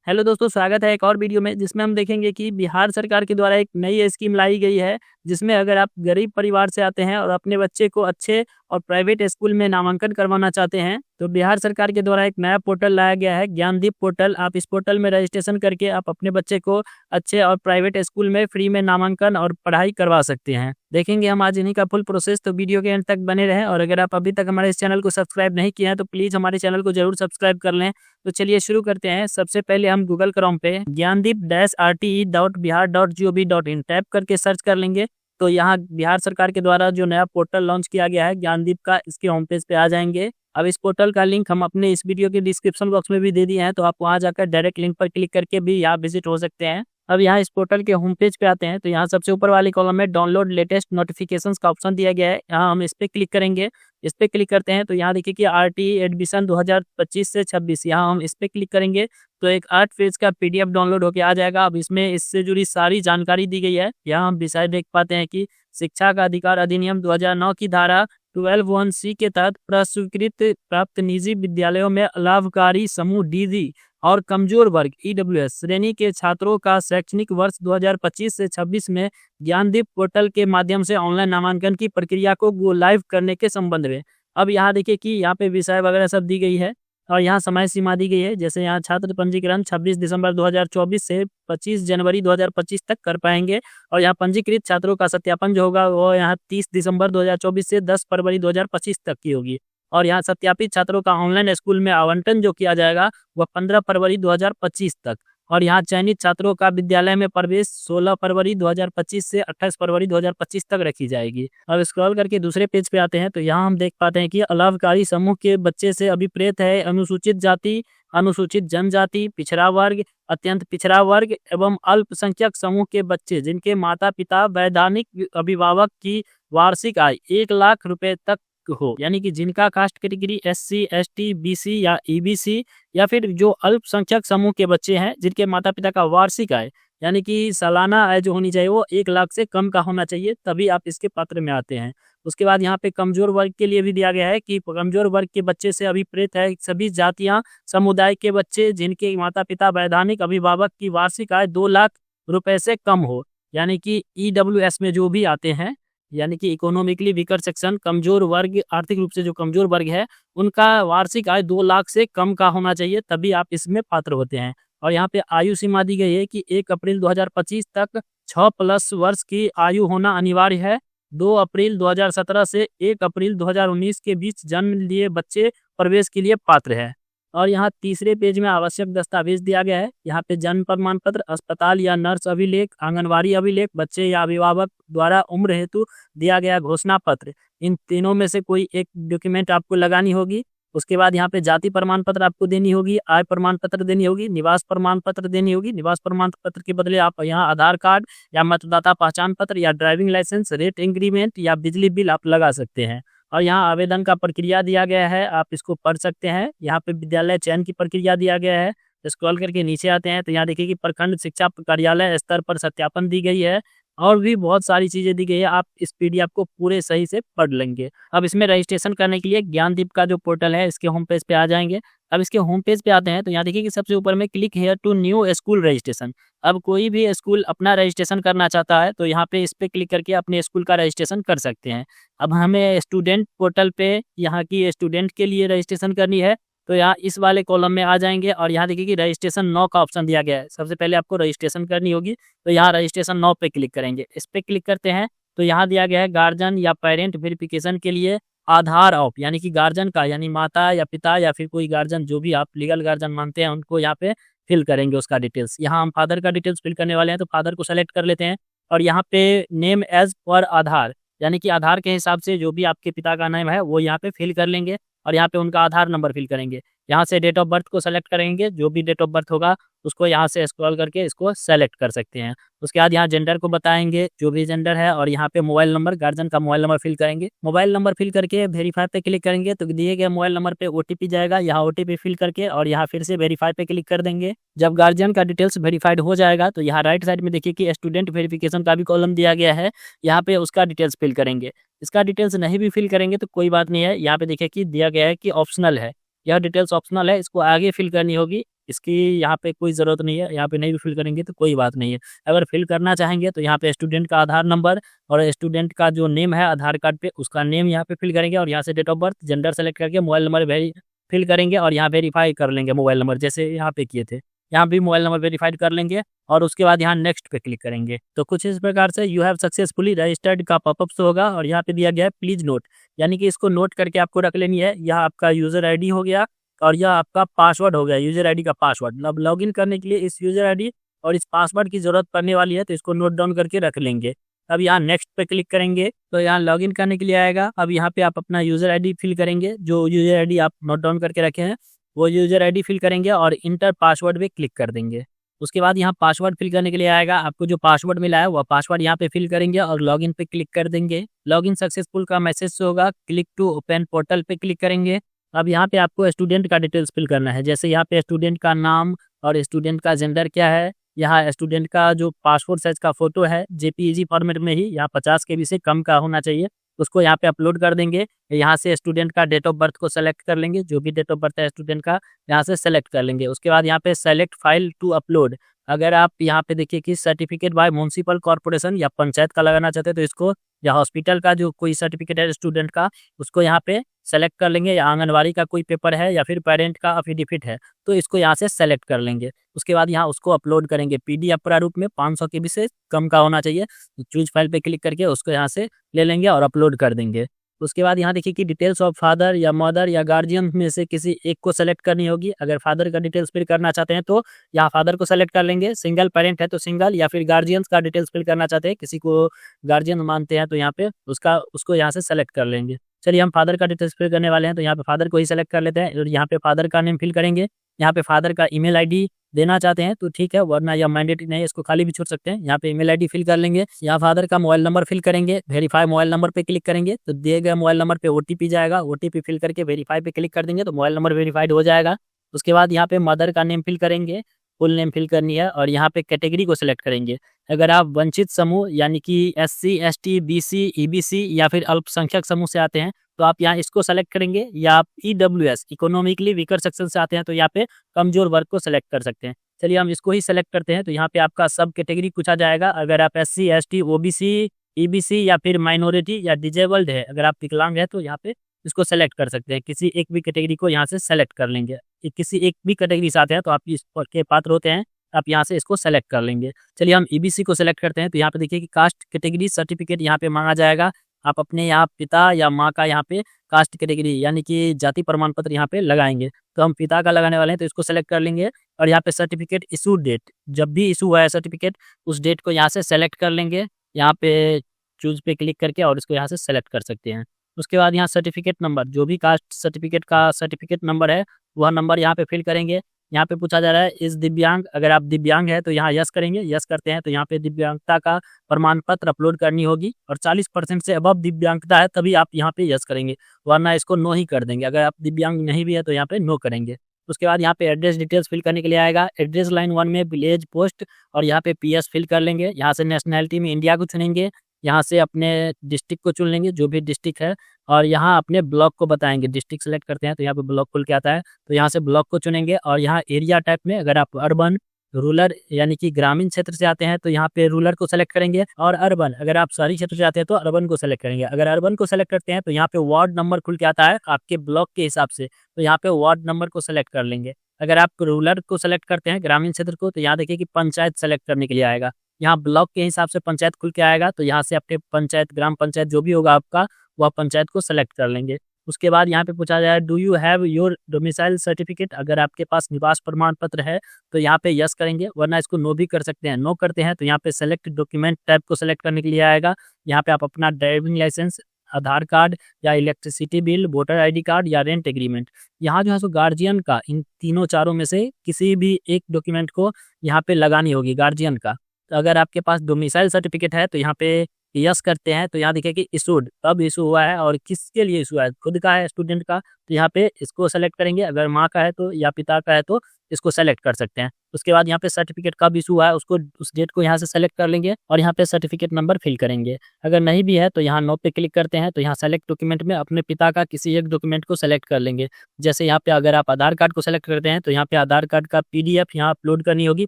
Hello दोस्तों, स्वागत है एक और वीडियो में जिसमें हम देखेंगे कि बिहार सरकार के द्वारा एक नई स्कीम लाई गई है। जिसमें अगर आप गरीब परिवार से आते हैं और अपने बच्चे को अच्छे और प्राइवेट स्कूल में नामांकन करवाना चाहते हैं, तो बिहार सरकार के द्वारा एक नया पोर्टल लाया गया है, ज्ञानदीप पोर्टल। आप इस पोर्टल में रजिस्ट्रेशन करके आप अपने बच्चे को अच्छे और प्राइवेट स्कूल में फ्री में नामांकन और पढ़ाई करवा सकते हैं। देखेंगे हम आज इन्हीं का फुल प्रोसेस, तो वीडियो के एंड तक बने रहें। और अगर आप अभी तक हमारे इस चैनल को सब्सक्राइब नहीं किए हैं तो प्लीज़ हमारे चैनल को जरूर सब्सक्राइब कर लें। तो चलिए शुरू करते हैं। सबसे पहले हम गूगल क्रोम पे ज्ञानदीप-rte.bihar.gov.in टैप करके सर्च कर लेंगे। तो यहाँ बिहार सरकार के द्वारा जो नया पोर्टल लॉन्च किया गया है ज्ञानदीप का, इसके होम पेज पे आ जाएंगे। अब इस पोर्टल का लिंक हम अपने इस वीडियो के डिस्क्रिप्शन बॉक्स में भी दे दिए हैं, तो आप वहाँ जाकर डायरेक्ट लिंक पर क्लिक करके भी यहाँ विजिट हो सकते हैं। अब यहाँ इस पोर्टल के होम पेज पे आते हैं, तो यहाँ सबसे ऊपर वाले कॉलम में डाउनलोड लेटेस्ट नोटिफिकेशंस का ऑप्शन दिया गया है। यहाँ हम इस पे क्लिक करेंगे। इस पे क्लिक करते हैं तो यहाँ देखिए कि आरटी एडमिशन 2025 से 26, यहाँ हम इस पे क्लिक करेंगे तो एक 8 पेज का पीडीएफ डाउनलोड होके आ जाएगा। अब इसमें इससे जुड़ी सारी जानकारी दी गई है। यहाँ हम विषय देख पाते हैं कि शिक्षा का अधिकार अधिनियम 2009 की धारा 12(1)(c) के तहत प्रस्वीकृत प्राप्त निजी विद्यालयों में लाभकारी समूह डीजी और कमजोर वर्ग ईडब्ल्यूएस श्रेणी के छात्रों का शैक्षणिक वर्ष 2025 से 26 में ज्ञानदीप पोर्टल के माध्यम से ऑनलाइन नामांकन की प्रक्रिया को गो लाइव करने के संबंध में। अब यहाँ देखिए कि यहाँ पे विषय वगैरह सब दी गई है और यहाँ समय सीमा दी गई है। जैसे यहाँ छात्र पंजीकरण 26 दिसंबर 2024 से 25 जनवरी 2025 तक कर पाएंगे। और यहाँ पंजीकृत छात्रों का सत्यापन जो होगा वो यहाँ 30 दिसंबर 2024 से 10 फरवरी 2025 तक की होगी। और यहाँ सत्यापित छात्रों का ऑनलाइन स्कूल में आवंटन जो किया जाएगा वह 15 फरवरी 2025 तक। और यहाँ चयनित छात्रों का विद्यालय में प्रवेश 16 फरवरी 2025 से 28 फरवरी 2025 तक रखी जाएगी। अब स्क्रॉल करके दूसरे पेज पे आते हैं तो यहाँ हम देख पाते हैं कि अलाभकारी समूह के बच्चे से अभिप्रेत है अनुसूचित जाति, अनुसूचित जनजाति, पिछड़ा वर्ग, अत्यंत पिछड़ा वर्ग एवं अल्पसंख्यक समूह के बच्चे जिनके माता पिता वैधानिक अभिभावक की वार्षिक आय 1 लाख रुपए तक हो, यानी कि जिनका caste category SC, ST, BC या EBC, या फिर जो अल्पसंख्यक समूह के बच्चे हैं जिनके माता पिता का वार्षिक आय यानी कि सालाना आय जो होनी चाहिए वो 1 लाख से कम का होना चाहिए, तभी आप इसके पात्र में आते हैं। उसके बाद यहाँ पे कमजोर वर्ग के लिए भी दिया गया है कि कमजोर वर्ग के बच्चे से अभिप्रेत है सभी जातियां समुदाय के बच्चे जिनके माता पिता वैधानिक अभिभावक की वार्षिक आय 2 लाख रुपए से कम हो, यानी कि EWS में जो भी आते हैं, यानी कि इकोनॉमिकली वीकर सेक्शन, कमजोर वर्ग, आर्थिक रूप से जो कमजोर वर्ग है उनका वार्षिक आय 2 लाख से कम का होना चाहिए, तभी आप इसमें पात्र होते हैं। और यहाँ पे आयु सीमा दी गई है कि 1 अप्रैल 2025 तक 6+ वर्ष की आयु होना अनिवार्य है। 2 अप्रैल 2017 से 1 अप्रैल 2019 के बीच जन्म लिए बच्चे प्रवेश के लिए पात्र है। और यहाँ तीसरे पेज में आवश्यक दस्तावेज दिया गया है। यहाँ पे जन्म प्रमाण पत्र, अस्पताल या नर्स अभिलेख, आंगनवाड़ी अभिलेख, बच्चे या अभिभावक द्वारा उम्र हेतु दिया गया घोषणा पत्र, इन तीनों में से कोई एक डॉक्यूमेंट आपको लगानी होगी। उसके बाद यहाँ पे जाति प्रमाण पत्र आपको देनी होगी, आय प्रमाण पत्र देनी होगी, निवास प्रमाण पत्र देनी होगी। निवास प्रमाण पत्र के बदले आप यहाँ आधार कार्ड या मतदाता पहचान पत्र या ड्राइविंग लाइसेंस, रेट एग्रीमेंट या बिजली बिल आप लगा सकते हैं। और यहाँ आवेदन का प्रक्रिया दिया गया है, आप इसको पढ़ सकते हैं। यहाँ पे विद्यालय चयन की प्रक्रिया दिया गया है। स्क्रॉल करके नीचे आते हैं तो यहाँ देखिए कि प्रखंड शिक्षा कार्यालय स्तर पर सत्यापन दी गई है और भी बहुत सारी चीजें दी गई है। आप इस पीडीएफ को पूरे सही से पढ़ लेंगे। अब इसमें रजिस्ट्रेशन करने के लिए ज्ञानदीप का जो पोर्टल है इसके होम पेज पे आ जाएंगे। अब इसके होम पेज पे आते हैं तो यहाँ देखिए कि सबसे ऊपर में click here to new school registration. अब कोई भी स्कूल अपना रजिस्ट्रेशन करना चाहता है तो यहाँ पे इस पे क्लिक करके अपने स्कूल का रजिस्ट्रेशन कर सकते हैं। अब हमें स्टूडेंट पोर्टल पे यहाँ की स्टूडेंट के लिए रजिस्ट्रेशन करनी है तो यहाँ इस वाले कॉलम में आ जाएंगे और यहाँ देखिए कि रजिस्ट्रेशन नाउ का ऑप्शन दिया गया है। सबसे पहले आपको रजिस्ट्रेशन करनी होगी तो यहाँ रजिस्ट्रेशन नाउ पे क्लिक करेंगे। इस पे क्लिक करते हैं तो यहाँ दिया गया है गार्जियन या पेरेंट वेरिफिकेशन के लिए आधार ऑफ, यानी कि गार्जियन का, यानी माता या पिता या फिर कोई गार्जियन जो भी आप लीगल गार्जियन मानते हैं उनको यहाँ पे फिल करेंगे उसका डिटेल्स। यहाँ हम फादर का डिटेल्स फिल करने वाले हैं तो फादर को सेलेक्ट कर लेते हैं। और यहाँ पे नेम एज पर आधार, यानी कि आधार के हिसाब से जो भी आपके पिता का नाम है वो यहाँ पे फिल कर लेंगे और यहाँ पे उनका आधार नंबर फिल करेंगे। यहाँ से डेट ऑफ बर्थ को सेलेक्ट करेंगे, जो भी डेट ऑफ बर्थ होगा उसको यहाँ से स्क्रॉल करके इसको सेलेक्ट कर सकते हैं। उसके बाद यहाँ जेंडर को बताएंगे जो भी जेंडर है और यहाँ पे मोबाइल नंबर, गार्जियन का मोबाइल नंबर फिल करेंगे। मोबाइल नंबर फिल करके वेरीफाई पे क्लिक करेंगे तो दिए गए मोबाइल नंबर पे OTP जाएगा। यहाँ OTP फिल करके और यहाँ फिर से वेरीफाई पे क्लिक कर देंगे। जब गार्जियन का डिटेल्स वेरीफाइड हो जाएगा तो यहाँ राइट साइड में देखिए कि स्टूडेंट वेरिफिकेशन का भी कॉलम दिया गया है, यहाँ पे उसका डिटेल्स फिल करेंगे। इसका डिटेल्स नहीं भी फिल करेंगे तो कोई बात नहीं है, यहाँ पे देखिए कि दिया गया है कि ऑप्शनल है, यह डिटेल्स ऑप्शनल है, इसको आगे फिल करनी होगी। इसकी यहाँ पे कोई ज़रूरत नहीं है, यहाँ पे नहीं भी फिल करेंगे तो कोई बात नहीं है। अगर फिल करना चाहेंगे तो यहाँ पे स्टूडेंट का आधार नंबर और स्टूडेंट का जो नेम है आधार कार्ड पे उसका नेम यहाँ पे फिल करेंगे और यहाँ से date of birth, gender select करके मोबाइल नंबर फिल करेंगे और यहाँ वेरीफाई कर लेंगे मोबाइल नंबर, जैसे यहाँ पे किए थे। यहाँ भी मोबाइल नंबर वेरीफाइड कर लेंगे और उसके बाद यहाँ नेक्स्ट पे क्लिक करेंगे। तो कुछ इस प्रकार से यू हैव सक्सेसफुली रजिस्टर्ड का पॉपअप शो होगा और यहाँ पे दिया गया है प्लीज नोट, यानी कि इसको नोट करके आपको रख लेनी है। यह आपका यूजर आईडी हो गया और यह आपका पासवर्ड हो गया, यूजर आईडी का पासवर्ड। अब लॉगिन करने के लिए इस यूजर आईडी और इस पासवर्ड की जरूरत पड़ने वाली है, तो इसको नोट डाउन करके रख लेंगे। अब यहाँ नेक्स्ट पे क्लिक करेंगे तो यहाँ लॉगिन करने के लिए आएगा। अब यहाँ पे आप अपना यूजर आईडी फिल करेंगे, जो यूजर आईडी आप नोट डाउन करके रखे हैं वो यूजर आईडी फिल करेंगे और इंटर पासवर्ड पे क्लिक कर देंगे। उसके बाद यहाँ पासवर्ड फिल करने के लिए आएगा, आपको जो पासवर्ड मिला है वह पासवर्ड यहाँ पे फिल करेंगे और लॉगिन पे क्लिक कर देंगे। लॉगिन सक्सेसफुल का मैसेज होगा, क्लिक टू ओपन पोर्टल पे क्लिक करेंगे। अब यहाँ पे आपको स्टूडेंट का डिटेल्स फिल करना है, जैसे यहाँ पे स्टूडेंट का नाम और स्टूडेंट का जेंडर क्या है। यहाँ स्टूडेंट का जो पासपोर्ट साइज का फोटो है जेपीईजी फॉर्मेट में ही, यहाँ 50 KB से कम का होना चाहिए, उसको यहाँ पे अपलोड कर देंगे। यहाँ से स्टूडेंट का डेट ऑफ बर्थ को सेलेक्ट कर लेंगे, जो भी डेट ऑफ बर्थ है स्टूडेंट का यहाँ से सेलेक्ट कर लेंगे। उसके बाद यहाँ पे सेलेक्ट फाइल टू अपलोड, अगर आप यहाँ पे देखिए कि सर्टिफिकेट बाय म्युनिसिपल कॉर्पोरेशन या पंचायत का लगाना चाहते हैं तो इसको, या हॉस्पिटल का जो कोई सर्टिफिकेट है स्टूडेंट का उसको यहाँ पे सेलेक्ट कर लेंगे, या आंगनवाड़ी का कोई पेपर है या फिर पेरेंट का अफिडेविट है तो इसको यहाँ से सेलेक्ट कर लेंगे। उसके बाद यहाँ उसको अपलोड करेंगे पीडीएफ प्रारूप में, 500 KB से कम का होना चाहिए। चूज फाइल पे क्लिक करके उसको यहाँ से ले लेंगे और अपलोड कर देंगे। उसके बाद यहाँ देखिए कि डिटेल्स ऑफ फादर या मदर या गार्जियन में से किसी एक को सेलेक्ट करनी होगी। अगर फादर का डिटेल्स फिल करना चाहते हैं तो यहाँ फादर को सेलेक्ट कर लेंगे, सिंगल पेरेंट है तो सिंगल, या फिर गार्जियंस का डिटेल्स फिल करना चाहते हैं, किसी को गार्जियन मानते हैं तो यहाँ पे उसको यहाँ से सेलेक्ट कर लेंगे। चलिए हम फादर का डिटेल्स फिल करने वाले हैं तो यहाँ पे फादर को ही सेलेक्ट कर लेते हैं और यहाँ पे फादर का नेम फिल करेंगे। यहाँ पे फादर का ईमेल आईडी देना चाहते हैं तो ठीक है, वरना यह मैंडेटरी नहीं है, इसको खाली भी छोड़ सकते हैं। यहाँ पे ईमेल आईडी फिल कर लेंगे। यहाँ फादर का मोबाइल नंबर फिल करेंगे, वेरीफाई मोबाइल नंबर पे क्लिक करेंगे तो दिए गए मोबाइल नंबर पे ओटीपी जाएगा, ओटीपी फिल करके वेरीफाई पे क्लिक कर देंगे तो मोबाइल नंबर वेरीफाइड हो जाएगा। उसके बाद यहाँ पे मदर का नेम फिल करेंगे, फुल नेम फिल करनी है और यहाँ पे कैटेगरी को सिलेक्ट करेंगे। अगर आप वंचित समूह यानी कि SC ST BC EBC या फिर अल्पसंख्यक समूह से आते हैं तो आप यहाँ इसको सेलेक्ट करेंगे, या आप EWS इकोनॉमिकली वीकर सेक्शन से आते हैं तो यहाँ पे कमजोर वर्ग को सिलेक्ट कर सकते हैं। चलिए हम इसको ही सेलेक्ट करते हैं तो यहाँ पे आपका सब कैटेगरी पूछा जाएगा। अगर आप SC ST OBC EBC या फिर माइनॉरिटी या डिजेबल्ड है, अगर आप विकलांग है तो यहाँ पे इसको सेलेक्ट कर सकते हैं। किसी एक भी कैटेगरी को यहाँ से सेलेक्ट कर लेंगे, किसी एक भी कैटेगरी से आते हैं तो आप इसके पात्र होते हैं, आप यहाँ से इसको सेलेक्ट कर लेंगे। चलिए हम EBC को सेलेक्ट करते हैं तो यहाँ पे देखिए कि कास्ट कैटेगरी सर्टिफिकेट यहाँ पे मांगा जाएगा। आप अपने यहाँ पिता या माँ का यहाँ पे कास्ट कैटेगरी यानी कि जाति प्रमाण पत्र यहाँ पे लगाएंगे, तो हम पिता का लगाने वाले हैं तो इसको सेलेक्ट कर लेंगे। और यहाँ पे सर्टिफिकेट इशू डेट, जब भी इशू हुआ है सर्टिफिकेट उस डेट को यहाँ से सेलेक्ट कर लेंगे, यहाँ पे चूज पे क्लिक करके और इसको यहाँ से सेलेक्ट कर सकते हैं। उसके बाद यहाँ सर्टिफिकेट नंबर, जो भी कास्ट सर्टिफिकेट का सर्टिफिकेट नंबर है वह नंबर यहाँ पे फिल करेंगे। यहाँ पे पूछा जा रहा है इस दिव्यांग, अगर आप दिव्यांग है तो यहाँ यस करेंगे, यस करते हैं तो यहाँ पे दिव्यांगता का प्रमाण पत्र अपलोड करनी होगी और 40% से अबव दिव्यांगता है तभी आप यहाँ पे यस करेंगे, वरना इसको नो ही कर देंगे। अगर आप दिव्यांग नहीं भी है तो यहाँ पे नो करेंगे। उसके बाद यहाँ पे एड्रेस डिटेल्स फिल करने के लिए आएगा। एड्रेस लाइन 1 में विलेज पोस्ट और यहाँ पे PS फिल कर लेंगे। यहाँ से नेशनैलिटी में इंडिया को चुनेंगे, यहाँ से अपने डिस्ट्रिक्ट को चुन लेंगे जो भी डिस्ट्रिक्ट है, और यहाँ अपने ब्लॉक को बताएंगे। डिस्ट्रिक्ट सेलेक्ट करते हैं तो यहाँ पे ब्लॉक खुल के आता है तो यहाँ से ब्लॉक को चुनेंगे। और यहाँ एरिया टाइप में अगर आप अर्बन रूरल यानी कि ग्रामीण क्षेत्र से आते हैं तो यहाँ पे रूरल को सेलेक्ट करेंगे, और अर्बन अगर आप शहरी क्षेत्र से आते हैं तो अर्बन को सेलेक्ट करेंगे। अगर अर्बन को सेलेक्ट करते हैं तो यहाँ पे वार्ड नंबर खुल के आता है आपके ब्लॉक के हिसाब से, तो यहाँ पे वार्ड नंबर को सेलेक्ट कर लेंगे। अगर आप रूरल को सेलेक्ट करते हैं ग्रामीण क्षेत्र को तो यहाँ देखिए कि पंचायत सेलेक्ट करने के लिए आएगा। यहाँ ब्लॉक के हिसाब से पंचायत खुल के आएगा तो यहाँ से अपने पंचायत ग्राम पंचायत जो भी होगा आपका वह पंचायत को सेलेक्ट कर लेंगे। उसके बाद यहाँ पे पूछा जाए do you have your domicile certificate, अगर आपके पास निवास प्रमाण पत्र है तो यहाँ पे यस करेंगे, वरना इसको नो भी कर सकते हैं। नो करते हैं तो यहाँ पे सेलेक्ट डॉक्यूमेंट टाइप को सेलेक्ट करने के लिए आएगा। यहाँ पे आप अपना ड्राइविंग लाइसेंस, आधार कार्ड या electricity bill, voter ID card या रेंट एग्रीमेंट, यहाँ जो है सो गार्जियन का इन तीनों चारों में से किसी भी एक डॉक्यूमेंट को यहाँ पे लगानी होगी गार्जियन का। तो अगर आपके पास डोमिसाइल सर्टिफिकेट है तो यहाँ पे यस करते हैं तो यहाँ देखिए कि इशूड कब इशू हुआ है और किसके लिए इशू है, खुद का है स्टूडेंट का तो यहाँ पे इसको सेलेक्ट करेंगे, अगर माँ का है तो या पिता का है तो इसको सेलेक्ट कर सकते हैं। उसके बाद यहाँ पे सर्टिफिकेट कब इशू हुआ है उसको उस डेट को यहाँ से सेलेक्ट कर लेंगे और यहाँ पे सर्टिफिकेट नंबर फिल करेंगे। अगर नहीं भी है तो यहाँ नो पे क्लिक करते हैं तो यहाँ सेलेक्ट डॉक्यूमेंट में अपने पिता का किसी एक डॉक्यूमेंट को सेलेक्ट कर लेंगे। जैसे यहाँ पे अगर आप आधार कार्ड को सेलेक्ट करते हैं तो यहाँ पे आधार कार्ड का PDF यहाँ अपलोड करनी होगी,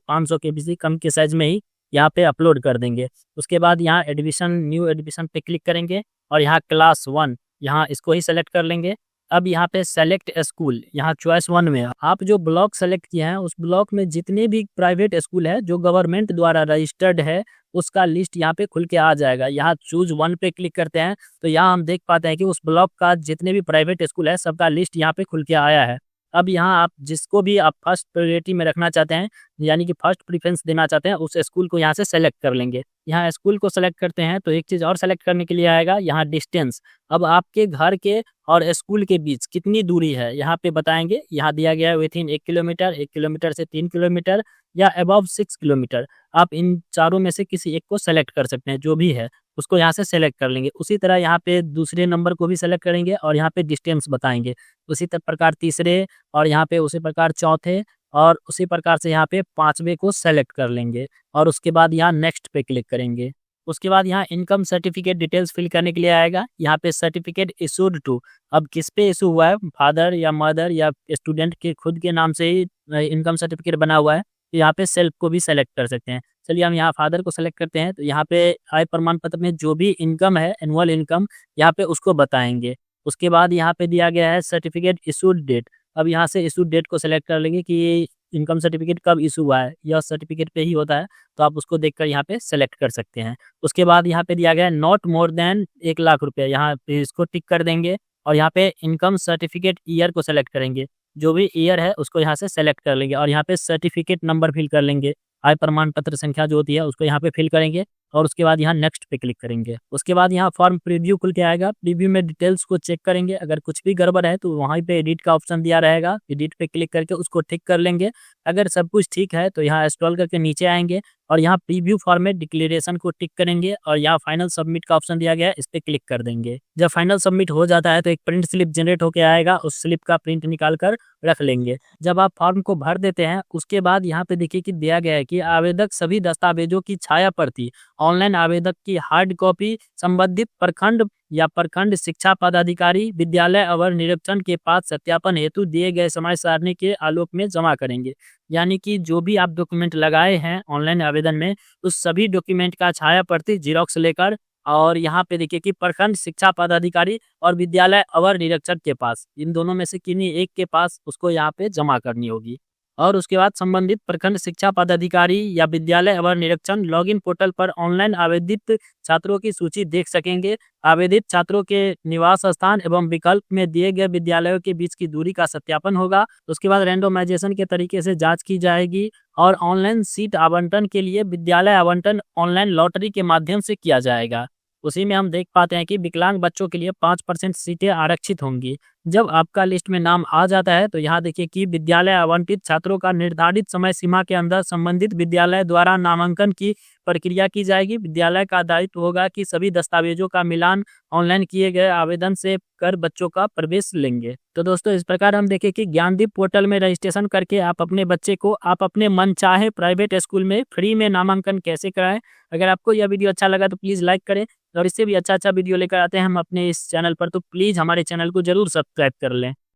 500 KBC कम के साइज में ही यहाँ पे अपलोड कर देंगे। उसके बाद यहाँ एडमिशन न्यू एडमिशन पे क्लिक करेंगे और यहाँ क्लास 1 यहाँ इसको ही सेलेक्ट कर लेंगे। अब यहाँ पे सेलेक्ट स्कूल, यहाँ चॉइस 1 में आप जो ब्लॉक सेलेक्ट किए हैं उस ब्लॉक में जितने भी प्राइवेट स्कूल है जो गवर्नमेंट द्वारा रजिस्टर्ड है उसका लिस्ट यहाँ पे खुल के आ जाएगा। यहाँ चूज 1 पे क्लिक करते हैं तो यहाँ हम देख पाते हैं कि उस ब्लॉक का जितने भी प्राइवेट स्कूल है सबका लिस्ट यहाँ पे खुल के आया है। अब यहाँ आप जिसको भी आप फर्स्ट प्रायोरिटी में रखना चाहते हैं यानी कि फर्स्ट प्रीफरेंस देना चाहते हैं उस स्कूल को यहाँ से सेलेक्ट कर लेंगे। यहाँ स्कूल को सेलेक्ट करते हैं तो एक चीज़ और सेलेक्ट करने के लिए आएगा यहाँ डिस्टेंस। अब आपके घर के और स्कूल के बीच कितनी दूरी है यहाँ पे बताएंगे। यहाँ दिया गया है विथिन 1 किलोमीटर, 1 किलोमीटर से 3 किलोमीटर या अबव 6 किलोमीटर। आप इन चारों में से किसी एक को सेलेक्ट कर सकते हैं, जो भी है उसको यहाँ से सेलेक्ट कर लेंगे। उसी तरह यहाँ पे दूसरे नंबर को भी सेलेक्ट करेंगे और यहाँ पे डिस्टेंस बताएंगे। उसी प्रकार तीसरे और यहाँ पे उसी प्रकार चौथे और उसी प्रकार से यहाँ पे 5वें को सेलेक्ट कर लेंगे और उसके बाद यहाँ नेक्स्ट पे क्लिक करेंगे। उसके बाद यहाँ इनकम सर्टिफिकेट डिटेल्स फिल करने के लिए आएगा। यहाँ पे सर्टिफिकेट इशूड टू, अब किस पे इशू हुआ है, फादर या मदर या स्टूडेंट के खुद के नाम से ही इनकम सर्टिफिकेट बना हुआ है तो यहाँ पे सेल्फ को भी सेलेक्ट कर सकते हैं। चलिए हम यहाँ फादर को सेलेक्ट करते हैं तो यहाँ पे आय प्रमाण पत्र में जो भी इनकम है एनुअल इनकम यहाँ पे उसको बताएंगे। उसके बाद यहाँ पे दिया गया है सर्टिफिकेट इशूड डेट। अब यहाँ से इशू डेट को सेलेक्ट कर लेंगे कि इनकम सर्टिफिकेट कब इशू हुआ है, यह सर्टिफिकेट पे ही होता है तो आप उसको देखकर यहाँ पे सेलेक्ट कर सकते हैं। उसके बाद यहाँ पे दिया गया है नॉट मोर देन 1 लाख रुपए, यहाँ पे इसको टिक कर देंगे और यहाँ पे इनकम सर्टिफिकेट ईयर को सेलेक्ट करेंगे। जो भी ईयर है उसको यहाँ से सेलेक्ट कर लेंगे और यहाँ पे सर्टिफिकेट नंबर फिल कर लेंगे। आय प्रमाण पत्र संख्या जो होती है उसको यहाँ पे फिल करेंगे और उसके बाद यहाँ नेक्स्ट पे क्लिक करेंगे। उसके बाद यहाँ फॉर्म प्रीव्यू खुल के आएगा। प्रीव्यू में डिटेल्स को चेक करेंगे, अगर कुछ भी गड़बड़ है तो वहीं पे एडिट का ऑप्शन दिया रहेगा, एडिट पे क्लिक करके उसको ठीक कर लेंगे। अगर सब कुछ ठीक है तो यहाँ स्क्रॉल करके नीचे आएंगे और यहाँ प्रीव्यू फॉर्मेट डिक्लेरेशन को टिक करेंगे और यहाँ फाइनल सबमिट का ऑप्शन दिया गया है, इस पे क्लिक कर देंगे। जब फाइनल सबमिट हो जाता है तो एक प्रिंट स्लिप जनरेट होकर आएगा, उस स्लिप का प्रिंट निकाल कर रख लेंगे। जब आप फॉर्म को भर देते हैं उसके बाद यहाँ पे देखिए कि दिया गया है कि आवेदक सभी दस्तावेजों की छाया प्रति ऑनलाइन आवेदक की हार्ड कॉपी संबंधित प्रखंड या प्रखंड शिक्षा पदाधिकारी विद्यालय अवर निरीक्षण के पास सत्यापन हेतु दिए गए समय सारणी के आलोक में जमा करेंगे। यानी कि जो भी आप डॉक्यूमेंट लगाए हैं ऑनलाइन आवेदन में उस सभी डॉक्यूमेंट का छाया प्रति जीरोक्स लेकर और यहाँ पे देखिए कि प्रखंड शिक्षा पदाधिकारी और विद्यालय अवर निरीक्षक के पास, इन दोनों में से किन्हीं एक के पास उसको यहाँ पे जमा करनी होगी। और उसके बाद संबंधित प्रखंड शिक्षा पदाधिकारी या विद्यालय अवर निरीक्षण लॉगिन पोर्टल पर ऑनलाइन आवेदित छात्रों की सूची देख सकेंगे। आवेदित छात्रों के निवास स्थान एवं विकल्प में दिए गए विद्यालयों के बीच की दूरी का सत्यापन होगा। उसके बाद रैंडमाइजेशन के तरीके से जांच की जाएगी और ऑनलाइन सीट आवंटन के लिए विद्यालय आवंटन ऑनलाइन लॉटरी के माध्यम से किया जाएगा। उसी में हम देख पाते हैं कि विकलांग बच्चों के लिए 5% सीटें आरक्षित होंगी। जब आपका लिस्ट में नाम आ जाता है तो यहाँ देखिए कि विद्यालय आवंटित छात्रों का निर्धारित समय सीमा के अंदर संबंधित विद्यालय द्वारा नामांकन की प्रक्रिया की जाएगी। विद्यालय का दायित्व होगा कि सभी दस्तावेजों का मिलान ऑनलाइन किए गए आवेदन से कर बच्चों का प्रवेश लेंगे। तो दोस्तों इस प्रकार हम देखें कि ज्ञानदीप पोर्टल में रजिस्ट्रेशन करके आप अपने बच्चे को आप अपने मन चाहे प्राइवेट स्कूल में फ्री में नामांकन कैसे कराएं। अगर आपको यह वीडियो अच्छा लगा तो प्लीज़ लाइक करें और इससे भी अच्छा वीडियो लेकर आते हैं हम अपने इस चैनल पर, तो प्लीज़ हमारे चैनल को जरूर सब्सक्राइब कर लें।